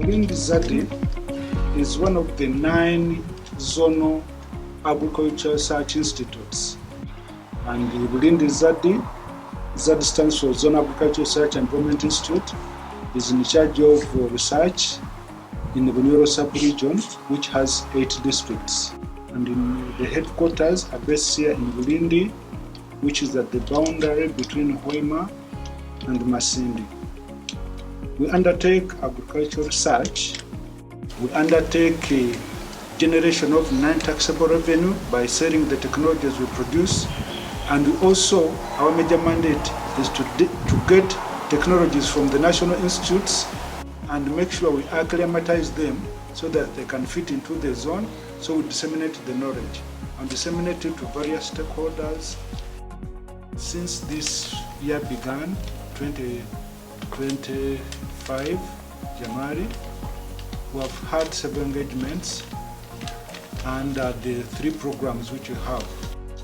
Bulindi ZARDI is one of the 9 zonal agricultural research institutes. And the Bulindi ZARDI stands for Zonal Agricultural Research and Development Institute, is in charge of research in the Bunyoro sub-region, which has 8 districts. And the headquarters are based here in Bulindi, which is at the boundary between Hoima and Masindi. We undertake agricultural research. We undertake a generation of non-taxable revenue by selling the technologies we produce. And also, our major mandate is to get technologies from the national institutes and make sure we acclimatize them so that they can fit into the zone. So we disseminate the knowledge and disseminate it to various stakeholders. Since this year began, 2025 January, we have had 7 engagements under the 3 programs which we have.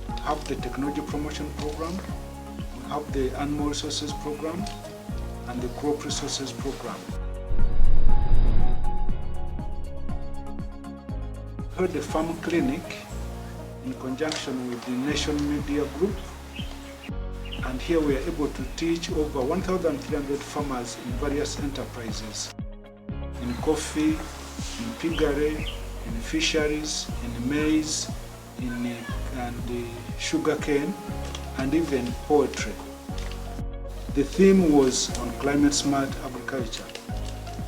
We have the technology promotion program, we have the animal resources program, and the crop resources program. We held a farm clinic in conjunction with the Nation Media Group, and here we are able to teach over 1,300 farmers in various enterprises, in coffee, in piggery, in fisheries, in maize, in sugarcane, and even poultry. The theme was on climate smart agriculture.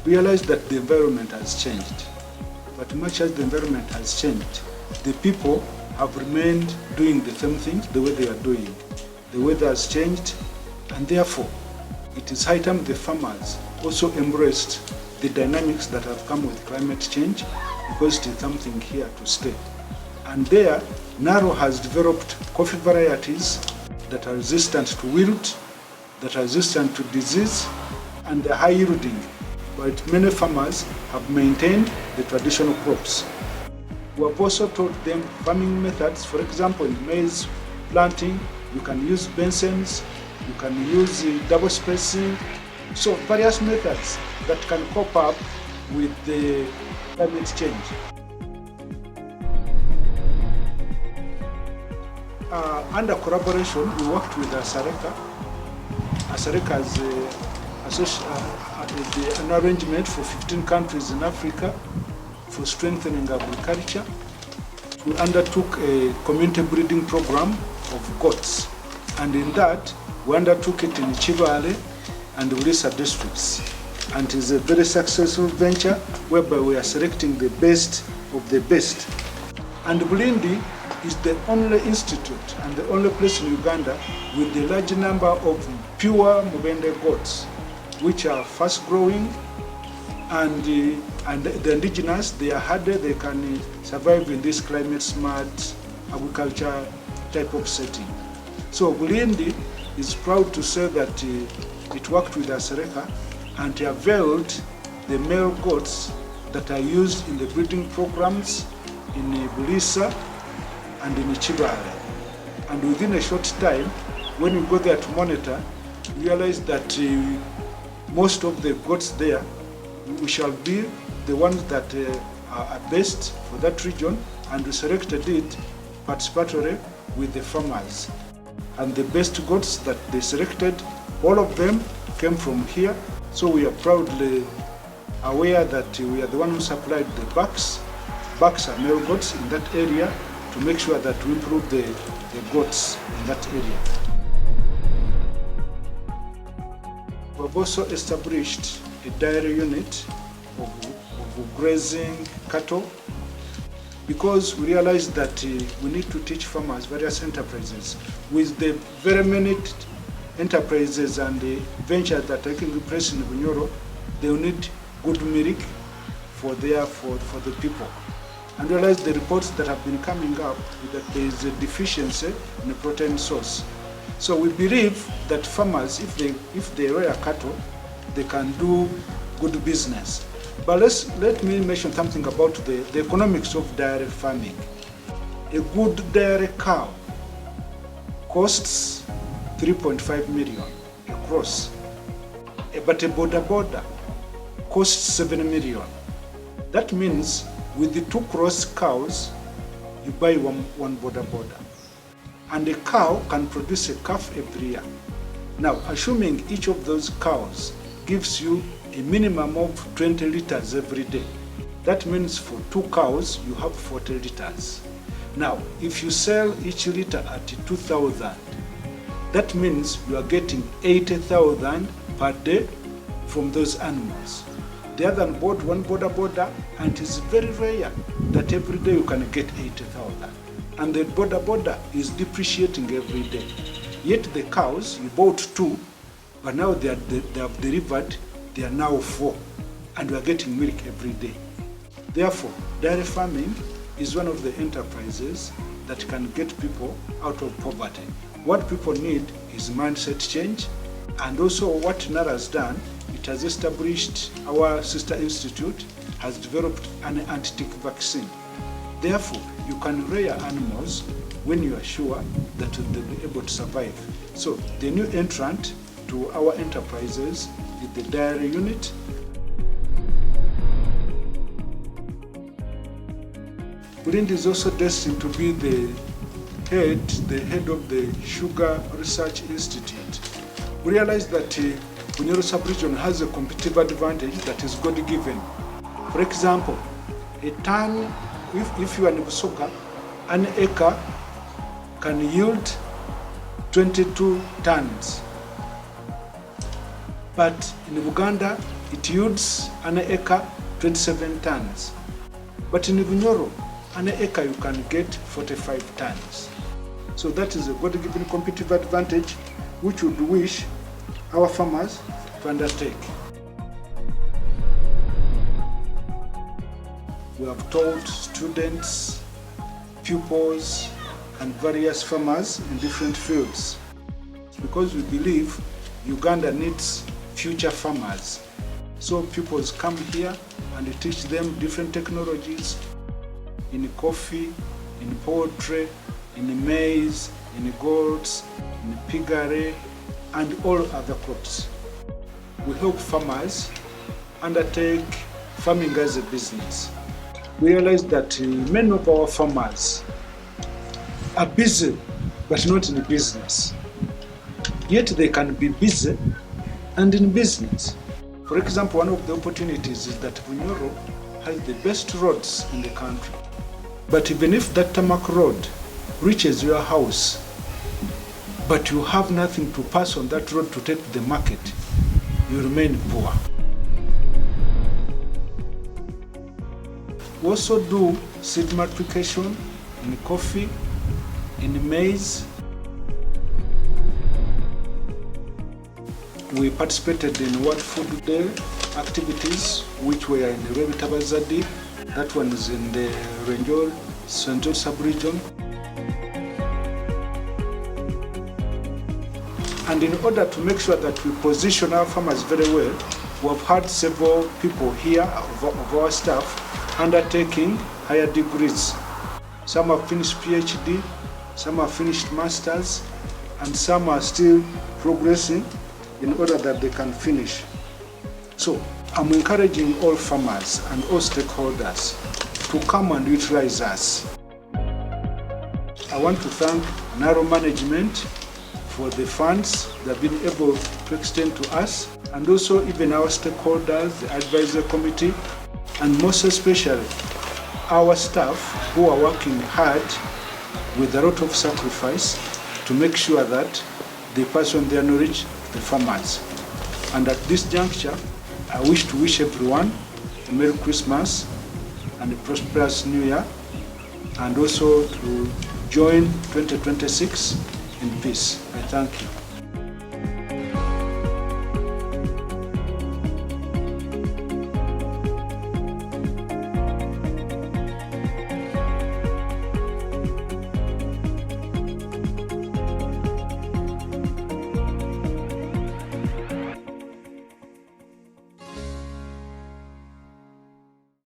We realized that the environment has changed, but much as the environment has changed, the people have remained doing the same things the way they are doing. The weather has changed, and therefore it is high time the farmers also embraced the dynamics that have come with climate change, because it is something here to stay. And there, Naro has developed coffee varieties that are resistant to wilt, that are resistant to disease, and they're high yielding. But many farmers have maintained the traditional crops. We have also taught them farming methods. For example, in maize planting, you can use bensems, you can use double spacing. So various methods that can cope up with the climate change. Under collaboration, we worked with Asareka. Asareka is an arrangement for 15 countries in Africa for strengthening agriculture. We undertook a community breeding program of goats, and in that we undertook it in Chivale and Ulisa districts, and it is a very successful venture whereby we are selecting the best of the best. And Bulindi is the only institute and the only place in Uganda with a large number of pure Mubende goats, which are fast growing, and the indigenous, they are hardy, they can survive in this climate smart agriculture type of setting. So Bulindi is proud to say that it worked with Asareka and availed the male goats that are used in the breeding programs in Bulisa and in Chibale. And within a short time, when we go there to monitor, we realize that most of the goats there, we shall be the ones that are best for that region, and we selected it participatory with the farmers. And the best goats that they selected, all of them came from here. So we are proudly aware that we are the one who supplied the bucks. Bucks are male goats in that area, to make sure that we improve the goats in that area. We have also established a dairy unit of grazing cattle, because we realized that we need to teach farmers various enterprises. With the very many enterprises and the ventures that are taking place in Bunyoro, they will need good milk for the people. And realize the reports that have been coming up that there is a deficiency in the protein source. So we believe that farmers, if they rear cattle, they can do good business. But let me mention something about the economics of dairy farming. A good dairy cow costs 3.5 million across. But a border costs 7 million. That means with the 2 cross cows, you buy one border. And a cow can produce a calf every year. Now, assuming each of those cows gives you a minimum of 20 liters every day, that means for 2 cows, you have 40 liters. Now, if you sell each liter at 2,000, that means you are getting 80,000 per day from those animals. The other one bought one border, and it is very rare that every day you can get 80,000. And the border is depreciating every day. Yet the cows, you bought 2, but now they have delivered, they are now 4, and we are getting milk every day. Therefore, dairy farming is one of the enterprises that can get people out of poverty. What people need is mindset change, and also what Naro has done, it has established, our sister institute has developed an anti-tick vaccine. Therefore, you can rear animals when you are sure that they'll be able to survive. So the new entrant to our enterprises is the dairy unit. Bulindi is also destined to be the head of the Sugar Research Institute. We realize that Bunyoro sub-region has a competitive advantage that is God-given. For example, a ton, if you are in Busoga, an acre can yield 22 tons. But in Uganda, it yields an acre 27 tons. But in Bunyoro, an acre you can get 45 tons. So that is a God-given competitive advantage which we would wish our farmers to undertake. We have taught students, pupils, and various farmers in different fields because we believe Uganda needs future farmers. So pupils come here and we teach them different technologies in coffee, in poultry, in maize, in goats, in piggery, and all other crops. We help farmers undertake farming as a business. We realize that many of our farmers are busy, but not in business. Yet they can be busy and in business. For example, one of the opportunities is that Bunyoro has the best roads in the country. But even if that tarmac road reaches your house, but you have nothing to pass on that road to take to the market, you remain poor. We also do seed multiplication in coffee, in maize. We participated in World Food Day activities, which were in the ZARDI. That one is in the Renjol, Central sub-region. And in order to make sure that we position our farmers very well, we have had several people here of our staff undertaking higher degrees. Some have finished PhD, some have finished masters, and some are still progressing in order that they can finish. So I'm encouraging all farmers and all stakeholders to come and utilize us. I want to thank Naro management for the funds they've been able to extend to us, and also even our stakeholders, the advisory committee, and most especially our staff who are working hard with a lot of sacrifice to make sure that they pass on their knowledge to the farmers. And at this juncture, I wish to wish everyone a Merry Christmas and a prosperous New Year, and also to join 2026 in peace. I thank you.